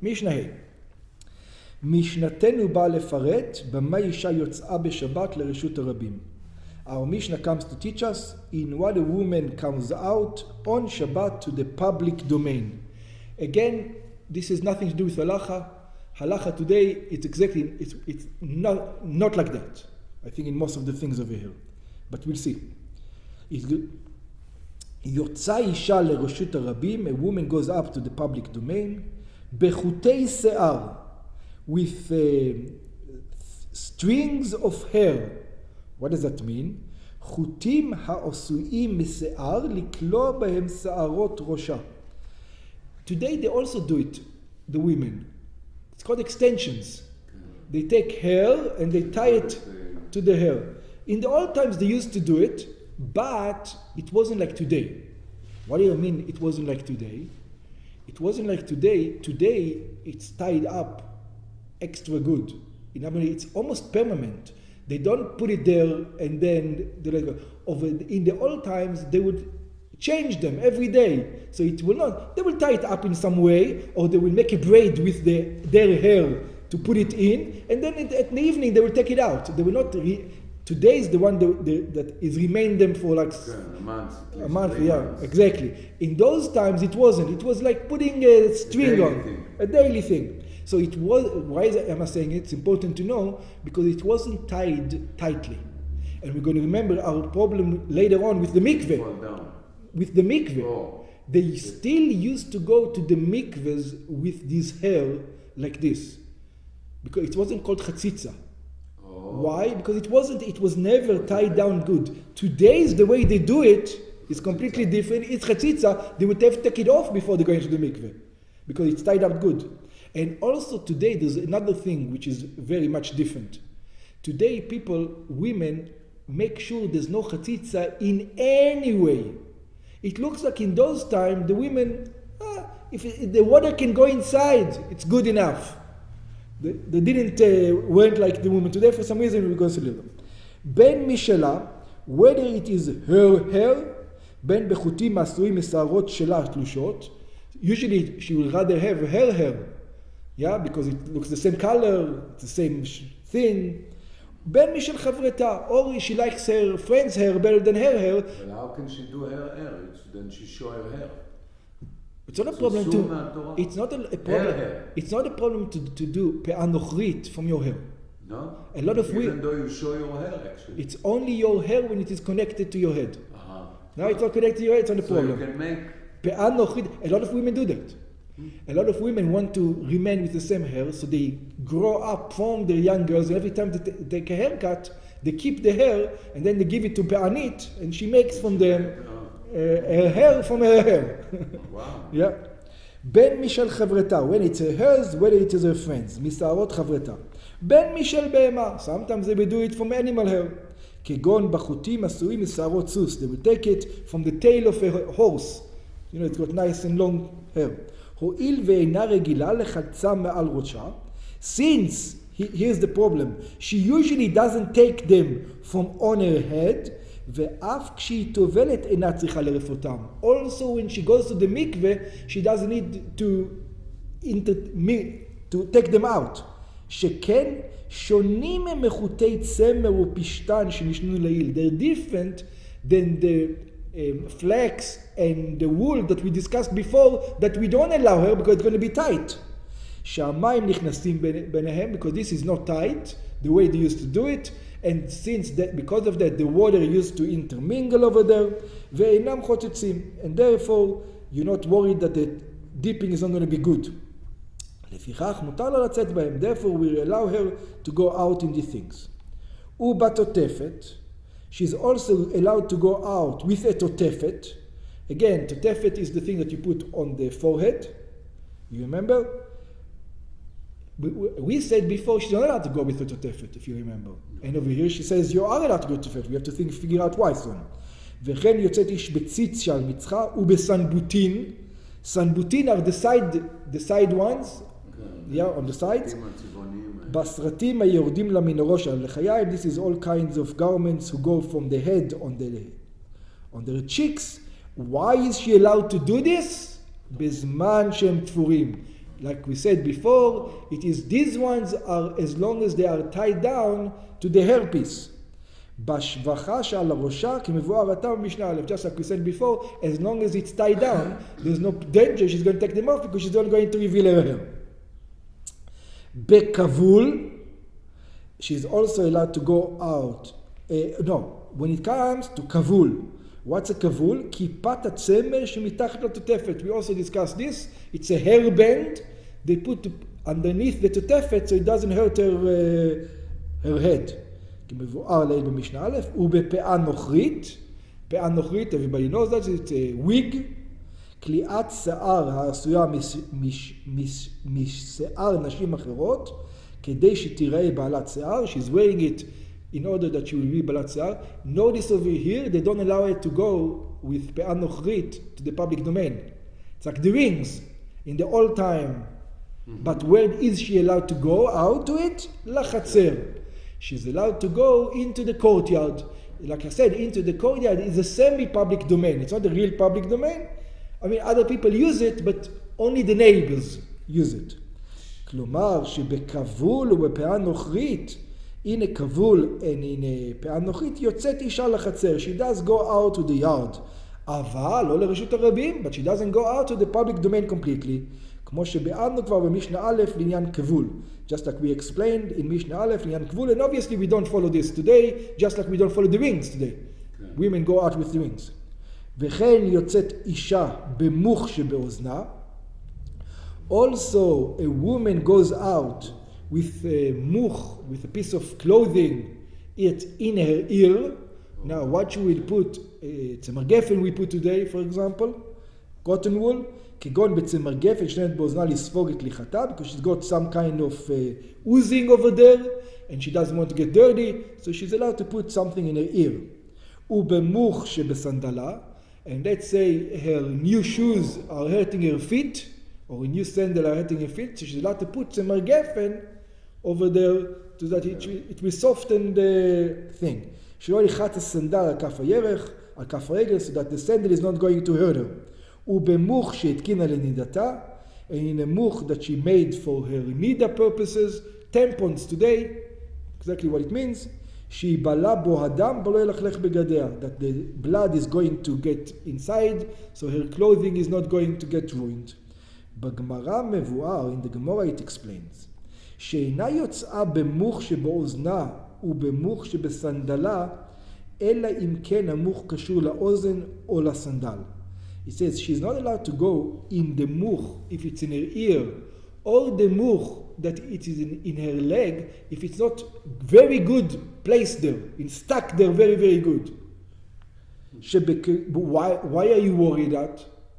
משנה ה' משנתנו באה לפרט במה אישה יוצאה בשבת לרשות הרבים. Our Mishnah comes to teach us in what a woman comes out on Shabbat to the public domain. Again, this has nothing to do with halacha. Halacha today, it's not like that. I think in most of the things over here. But we'll see. יוצא אישה לרשות הרבים, a woman goes up to the public domain, בחוטי שיער, with strings of hair. What does that mean? חוטים העשויים משיער, לקלוע בהם שערות ראשה. Today they also do it, the women. It's called extensions. They take hair and they tie it to the hair. In the old times they used to do it, but it wasn't like today. What do you mean it wasn't like today? It wasn't like today. Today it's tied up extra good. In other words, it's almost permanent. They don't put it there and then they let go. In the old times they would change them every day. So it will not, they will tie it up in some way, or they will make a braid with their hair to put it in, and then at the evening they will take it out. They will not, today is the one that is remain them for like a month, yeah, months. Exactly. In those times it wasn't. It was like putting a string on, a daily thing. So it was, why am I saying it? It's important to know, because it wasn't tied tightly. And we're going to remember our problem later on with the mikveh. With the mikveh. Oh. They still used to go to the mikvehs with this hair like this. Because it wasn't called chatzitza. Oh. Why? Because it was never tied down good. Today's the way they do it is completely different. It's chatzitza. They would have to take it off before they go into the mikveh. Because it's tied up good. And also today there's another thing which is very much different. Today women make sure there's no chatzitza in any way. It looks like in those times the women, if the water can go inside, it's good enough. They didn't weren't like the women today. For some reason we consider them. Ben Mishela, whether it is her hair, ben bechutim asruim misarot shela tlushot. Usually she will rather have her hair. Yeah, because it looks the same color, it's the same thing. Ben mishel chavreta, or she likes her friend's hair better than her hair. But how can she do her hair? Then she show her hair. It's not a problem to. It's not a problem. Hair. It's not a problem to do pe'anochrit from your hair. No. A lot of even though you show your hair, actually. It's only your hair when it is connected to your head. Now it's not connected to your head. It's not a problem. So you can make pe'anochrit. A lot of women do that. A lot of women want to remain with the same hair, so they grow up from their young girls. Every time they take a haircut, they keep the hair, and then they give it to Pe'anit, and she makes from them her hair from her hair. Wow. Yeah. Ben Mishel Chavreta, when it's hers, whether it is her friends. Misarot Chavreta. Ben Mishel Behema, sometimes they will do it from animal hair. Kegon Bachutim Asuim Misarot Sus. They will take it from the tail of a horse. You know, it's got nice and long hair. הואיל ואינה רגילה לחלצה מעל ראשה, since, here's the problem, she usually doesn't take them from on her head, ואף כשהיא טובלת אינה צריכה לרף אותם. Also when she goes to the mikveh, she doesn't need to take them out. שכן שונים הם מחוטי צמר ופשטן שנשנו לעיל. They're different than the flax and the wool that we discussed before, that we don't allow her because it's going to be tight. שהמים נכנסים ביניהם, because this is not tight, the way they used to do it, and since that, because of that, the water used to intermingle over there, ואינם חוצצים, and therefore you're not worried that the dipping is not going to be good. לפיכך מותר לה לצאת בהם, therefore we allow her to go out in these things. ובתותפת, she's also allowed to go out with a totefet. Again, totefet is the thing that you put on the forehead. You remember? We said before she's not allowed to go with a totefet, if you remember. And over here she says you are allowed to go to totefet. We have to figure out why so. וכן יוצאת איש בציץ שעל מצחה ובסנבוטין. סנבוטין are the side ones. Yeah, on the sides. בסרטים היורדים למנורו של לחיים, this is all kinds of garments who go from the head on their cheeks. Why is she allowed to do this? בזמן שהם תפורים. Like we said before, it is these ones are as long as they are tied down to the hairpiece. בשבחה שעל הראשה כמבואר עתה במשנה א', just like we said before, as long as it's tied down, there's no danger she's going to take them off because she's not going to reveal her hair. בכבול, she's also allowed to go out. When it comes to כבול, what's a כבול? כיפת הצמר שמתחת לתותפת. We also discussed this. It's a hairband they put underneath the תותפת so it doesn't hurt her head. כמבואר לעיל במשנה א', ובפאה נוכרית, פאה נוכרית, everybody knows that, it's a wig, קליעת שיער העשויה משיער נשים אחרות, כדי שתיראה בעלת שיער, she's wearing it in order that she will be בעלת שיער. Notice over here, they don't allow it to go with פאה נוכרית to the public domain. It's like the rings in the old time. But where is she allowed to go out to it? לחצר. She's allowed to go into the courtyard. Like I said, into the courtyard is a semi-public domain. It's not a real public domain. I mean, other people use it, but only the neighbors use it. כלומר, שבכבול ובפאה נוכרית, הנה כבול הנה פאה נוכרית, יוצאת אישה לחצר. She does go out to the yard. אבל לא לרשות הרבים, but she doesn't go out to the public domain completely. כמו שבאנו כבר במשנה א' לעניין כבול. Just like we explained in Mishnah Aleph, לעניין כבול, and obviously we don't follow this today, just like we don't follow the rings today. Women go out with the rings. וכן יוצאת אישה במוך שבאוזנה. Also, a woman goes out with a much, with a piece of clothing, it's in her ear. Now, what you will put, צמר גפן we put today, for example, cotton wool, כגון בצמר גפן שנית באוזנה לספוג את ליחתה, because she's got some kind of oozing over there, and she doesn't want to get dirty, so she's allowed to put something in her ear. ובמוך שבסנדלה, and let's say her new shoes are hurting her feet, or a new sandal are hurting her feet, so she's allowed to put צמר גפן over there, so that it will soften the thing. שלא ילחץ הסנדל על כף הירך, על כף הרגל, so that the sandal is not going to hurt her. ובמוך שהתקינה לנידתה, and in a mukh that she made for her nida purposes, tampons today, exactly what it means, שיבלה בו הדם ולא ילכלך בגדיה, that the blood is going to get inside, so her clothing is not going to get ruined. בגמרא מבואר, in the Gemara it explains, שאינה יוצאה במוך שבאוזנה ובמוך שבסנדלה, אלא אם כן המוך קשור לאוזן או לסנדל. It says she's not allowed to go in the mukh if it's in her ear, or the mukh that it is in her leg if it's not very good placed there, it's stuck there very, very good. Why are you worried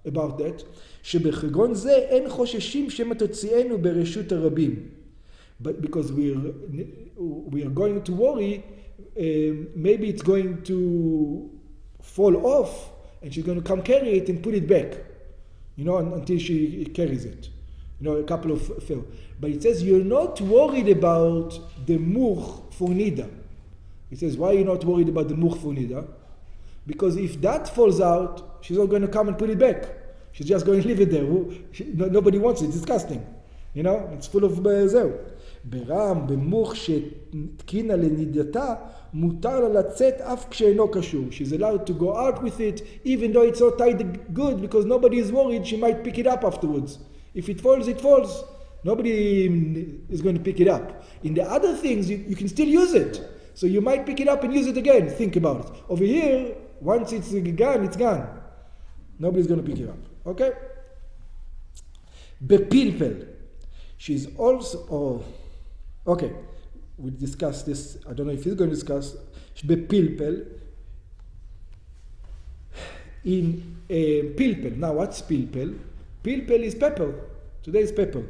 about that? שבחגון זה אין חוששים שמא תוציאנו ברשות הרבים. But because we are going to worry, maybe it's going to fall off, and she's going to come carry it and put it back, until she carries it. A couple of fill. But it says you're not worried about the mukh for nida. It says, why are you not worried about the mukh for nida? Because if that falls out, she's not going to come and put it back. She's just going to leave it there. Nobody wants it. It's disgusting. It's full of זהו. ברם, במוך שתקינה לנידתה, מותר לה לצאת אף כשאינו קשור. She's allowed to go out with it, even though it's so tied good, because nobody is worried she might pick it up afterwards. If it falls, it falls. Nobody is going to pick it up. In the other things, you can still use it. So you might pick it up and use it again. Think about it. Over here, once it's gone, it's gone. Nobody's going to pick it up. Okay? בפלפל. She's also... Okay, we discussed this. I don't know if he's going to discuss. בפלפל. In פלפל. Now, what's פלפל? פלפל is pepper. Today is pepper.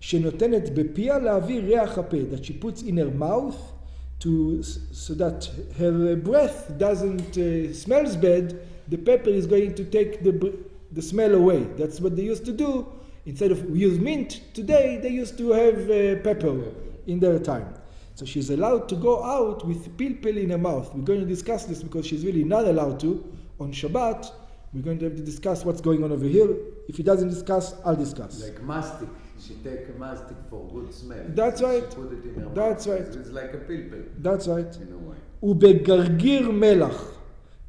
שנותנת בפיה להעביר ריח הפה. That she puts in her mouth so that her breath doesn't smells bad. The pepper is going to take the smell away. That's what they used to do. Instead of use mint today, they used to have pepper in their time. So she's allowed to go out with pilpil in her mouth. We're going to discuss this because she's really not allowed to. On Shabbat, we're going to have to discuss what's going on over here. If he doesn't discuss, I'll discuss. Like mastic. She take a mastic for good smell. That's right. She put it in her That's mouth. right. It's like a pilpil. That's right. In a way. ובגרגיר מלח.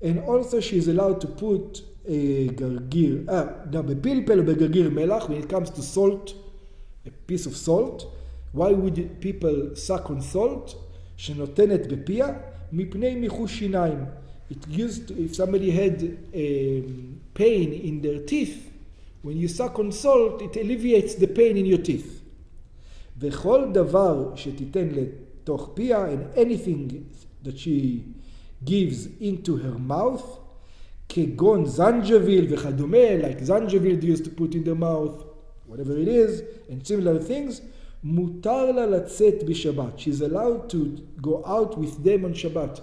And also she is allowed to put a גרגיר, בפלפל או בגרגיר מלח, when it comes to salt, a piece of salt. Why would people suck on salt? שנותנת בפיה, מפני מיחוש שיניים. It used to, if somebody had pain in their teeth, when you suck on salt, it alleviates the pain in your teeth. וכל דבר שתיתן לתוך פיה, and anything that she gives into her mouth, כגון זנג'ביל וכדומה, like zanjabil they used to put in the mouth, whatever it is, and similar things, מותר לה לצאת בשבת. She's allowed to go out with them on Shabbat.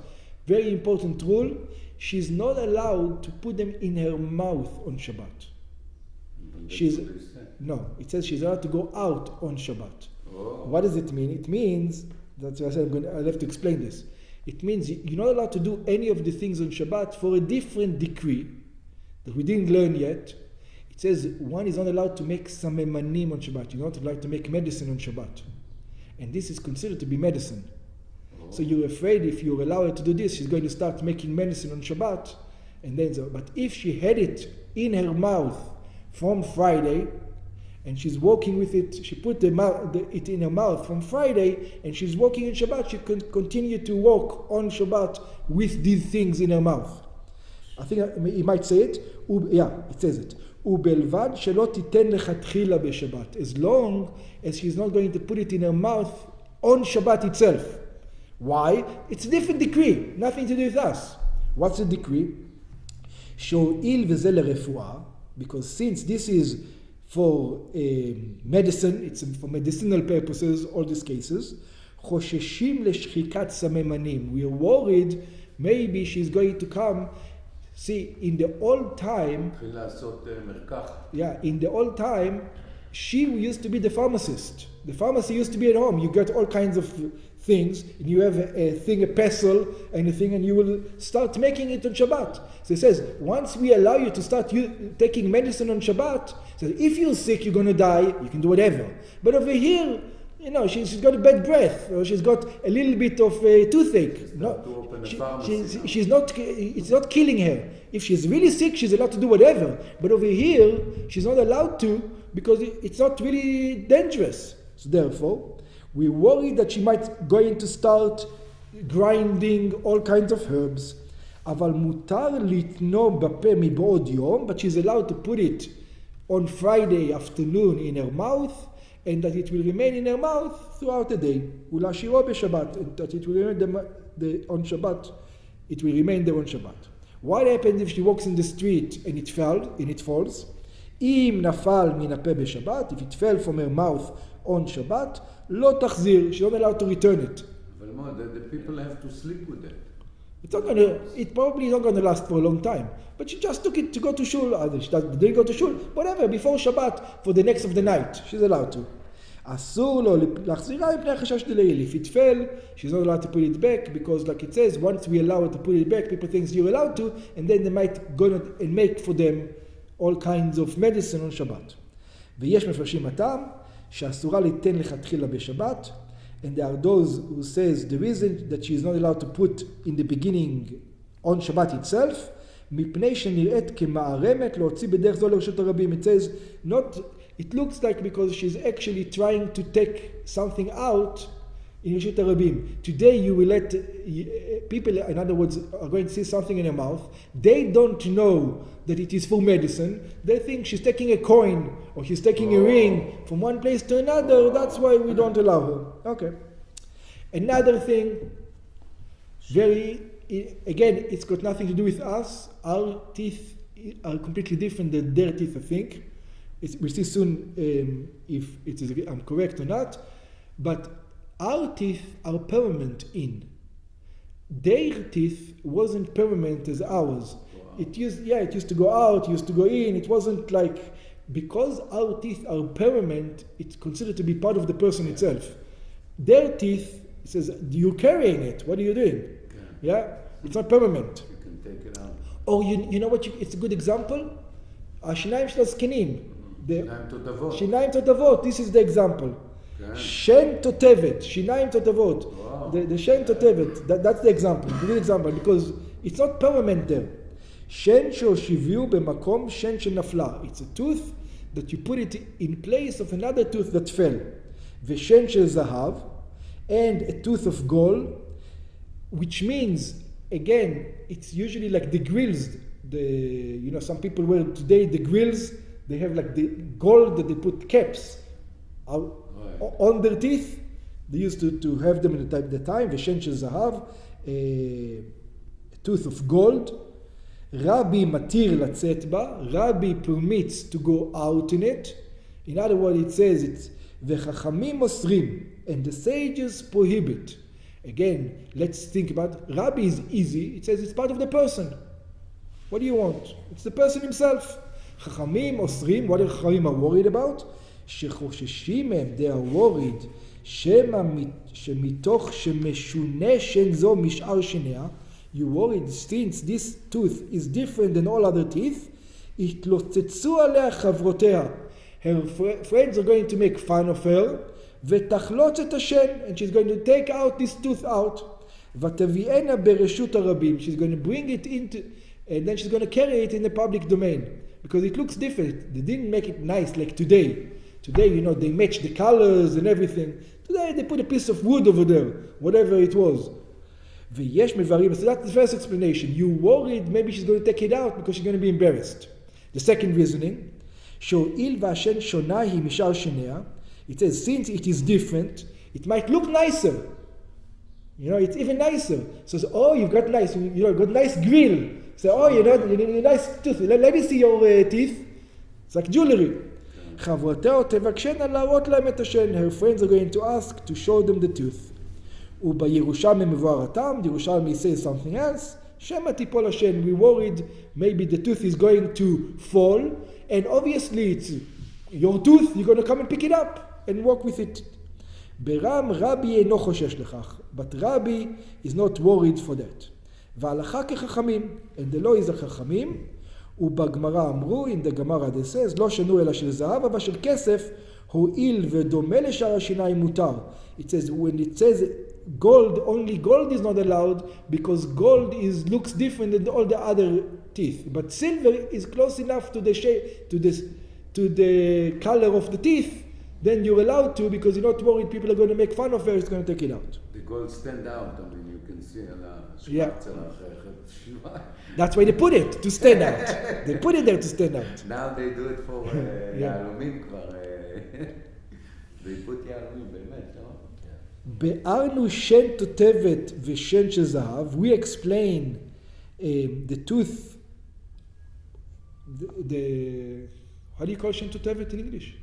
Very important rule, she's not allowed to put them in her mouth on Shabbat. No, it says she's allowed to go out on Shabbat. Oh. What does it mean? It means, that's why I said I'll have to explain this. It means you're not allowed to do any of the things on Shabbat for a different decree that we didn't learn yet. It says one is not allowed to make samemanim on Shabbat. You're not allowed to make medicine on Shabbat. And this is considered to be medicine. So you're afraid if you allow her to do this, she's going to start making medicine on Shabbat. And then but if she had it in her mouth from Friday, and she's walking with it, she put it in her mouth from Friday, and she's walking in Shabbat, she can continue to walk on Shabbat with these things in her mouth. I think he might say it. It says it. ובלבד שלא תיתן לכתחילה בשבת. As long as she's not going to put it in her mouth on Shabbat itself. Why? It's a different decree. Nothing to do with us. What's the decree? שהואיל וזה לרפואה, because since this is for medicine, it's for medicinal purposes, all these cases, חוששים לשחיקת סממנים. We are worried maybe she's going to come. See, in the old time, in the old time, she used to be the pharmacist. The pharmacy used to be at home. You get all kinds of things, and you have a pestle and a thing, and you will start making it on Shabbat. So it says, once we allow you to start taking medicine on Shabbat, so if you're sick, you're going to die, you can do whatever. But over here, she's got a bad breath, or she's got a little bit of toothache. She's not. It's not killing her. If she's really sick, she's allowed to do whatever. But over here, she's not allowed to because it's not really dangerous. So therefore, we worry that she might going to start grinding all kinds of herbs. אבל מותר לתנום בפה מבעוד יום, but she's allowed to put it on Friday afternoon in her mouth, and that it will remain in her mouth throughout the day. ולהשאירו בשבת, and that it will remain on Shabbat. It will remain there on Shabbat. What happens if she walks in the street and it falls? אם נפל מן הפה בשבת, if it fell from her mouth on Shabbat, לא תחזיר, she's not allowed to return it. But more, the people have to sleep with it. It probably is not going to last for a long time. But she just took it to go to shul. She didn't go to shul, whatever, before Shabbat, for the next of the night. She's allowed to. אסור לו להחזירה מפני החשש דלעיל. If it fell, she's not allowed to put it back, because like it says, once we allow her to put it back, people think you're allowed to, and then they might go and make for them all kinds of medicine on Shabbat. ויש מפרשים הטעם שאסורה ליתן לכתחילה בשבת, and there are those who says the reason that she is not allowed to put in the beginning on Shabbat itself, מפני שנראית כמערמת להוציא בדרך זו לרשות הרבים. It says, it looks like because she's actually trying to take something out in Rishut HaRabim. Today you will let people, in other words, are going to see something in her mouth. They don't know that it is for medicine. They think she's taking a coin or she's taking a ring from one place to another. That's why we don't allow her. Okay. Another thing, again, it's got nothing to do with us. Our teeth are completely different than their teeth, I think. We'll see soon if I'm correct or not. But our teeth are permanent in. Their teeth wasn't permanent as ours. It used to go out, used to go in. It wasn't like, because our teeth are permanent, it's considered to be part of the person itself. Their teeth, it says, you're carrying it. What are you doing? Yeah? It's not permanent. You can take it out. Or you know what? It's a good example. השיניים של הזקנים. שיניים תותבות. שיניים תותבות, this is the example. כן. שן תותבת, שיניים תותבות. Wow. The שן תותבת, that's the example, the example, because it's not permanent there. שן שהושיבו במקום שן שנפלה. It's a tooth that you put it in place of another tooth that fell. ושן של זהב, and a tooth of gold, which means, again, it's usually like the grills. Some people wear today the grills, they have like the gold that they put caps on their teeth. They used to have them in the time. ושן של זהב, a tooth of gold. Rabbi matir לצאת בה. Rabbi permits to go out in it. In other words, it says it's וחכמים אוסרים, and the sages prohibit. Again, let's think about Rabbi is easy. It says it's part of the person. What do you want? It's the person himself. חכמים אוסרים, what are חכמים are worried about? שחוששים מהם, they are worried, שמתוך שמשונה שן זו משאר שניה, you worried since this tooth is different than all other teeth, התלוצצו עליה חברותיה. Her friends are going to make fun of her, ותחלוץ את השן, and she's going to take out this tooth out. ותביאנה ברשות הרבים, she's going to bring it into, and then she's going to carry it in the public domain. Because it looks different. They didn't make it nice like today. Today, they match the colors and everything. Today, they put a piece of wood over there, whatever it was. ויש מברים, so that's the first explanation. You worried maybe she's going to take it out because she's going to be embarrassed. The second reasoning, שהואיל והשן שונה היא משאר שניה, it says, since it is different, it might look nicer. It's even nicer. So, you've got nice, got nice grill. So, you nice tooth. Let me see your teeth. It's like jewelry. חברותיה תבקשנה להראות להם את השן. Her friends are going to ask to show them the tooth. ובירושלמי מבואר הטעם, ירושלמי says something else, שמא תיפול השן. We worried maybe the tooth is going to fall, and obviously it's your tooth, you're going to come and pick it up and walk with it. ברם רבי אינו חושש לכך, but Rabbi is not worried for that. והלכה כחכמים, and the law is החכמים, ובגמרא אמרו, in the Gemara they says, לא שנו אלא של זהב, אבל של כסף, הואיל ודומה לשאר השיניים מותר. It says, when it says gold, only gold is not allowed, because gold looks different than all the other teeth. But silver is close enough to the shape, to the color of the teeth, then you're allowed to, because you're not worried people are going to make fun of her, it's going to take it out. The gold stand out, you can see yeah. That's why they put it, to stand out. They put it there to stand out. Now they do it for יהלומים כבר. They put יהלומים, באמת, לא? בארנו שן תותבת ושן של זהב, we explain the tooth, how do you call שן תותבת in English?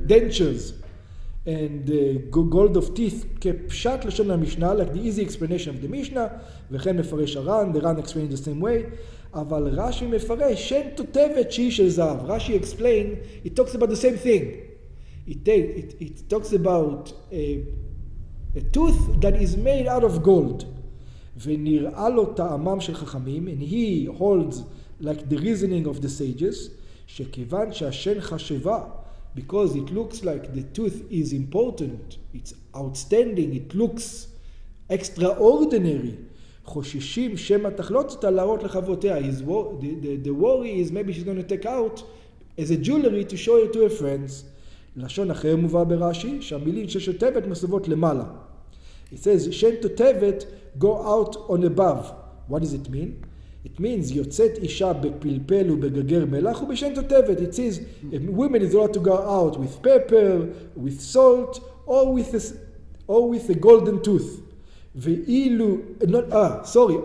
Dentures and gold of teeth כפשט לשון המשנה, like the easy explanation of the Mishnah, וכן מפרש הר"ן, the Ran explained the same way, אבל רש"י מפרש שן תותבת שהיא של זהב. רש"י explain, it talks about the same thing. It talks about a tooth that is made out of gold. ונראה לו טעמם של חכמים, and he holds like the reasoning of the sages, שכיוון שהשן חשבה, because it looks like the tooth is important, it's outstanding, it looks extraordinary, חוששים שמא תחלוץ אותה להראות לחברותיה. The worry is maybe she's going to take out as a jewelry to show it to her friends. לשון אחר מובא ברש"י, שהמילים של שתבת מסובות למעלה. It says, שן תותבת go out on above. What does it mean? It means יוצאת אישה בפלפל ובגגר מלח ובשן תותבת. It says, women is allowed to go out with pepper, with salt, or with a golden tooth. ואילו,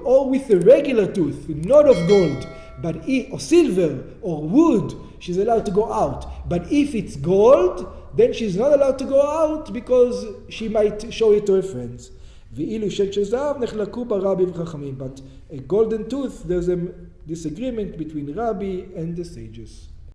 or with a regular tooth, not of gold, but or silver or wood, she's allowed to go out. But if it's gold, then she's not allowed to go out because she might show it to her friends. ואילו שן של זהב נחלקו ברבי וחכמים. But a golden tooth, there's a disagreement between Rabbi and the sages.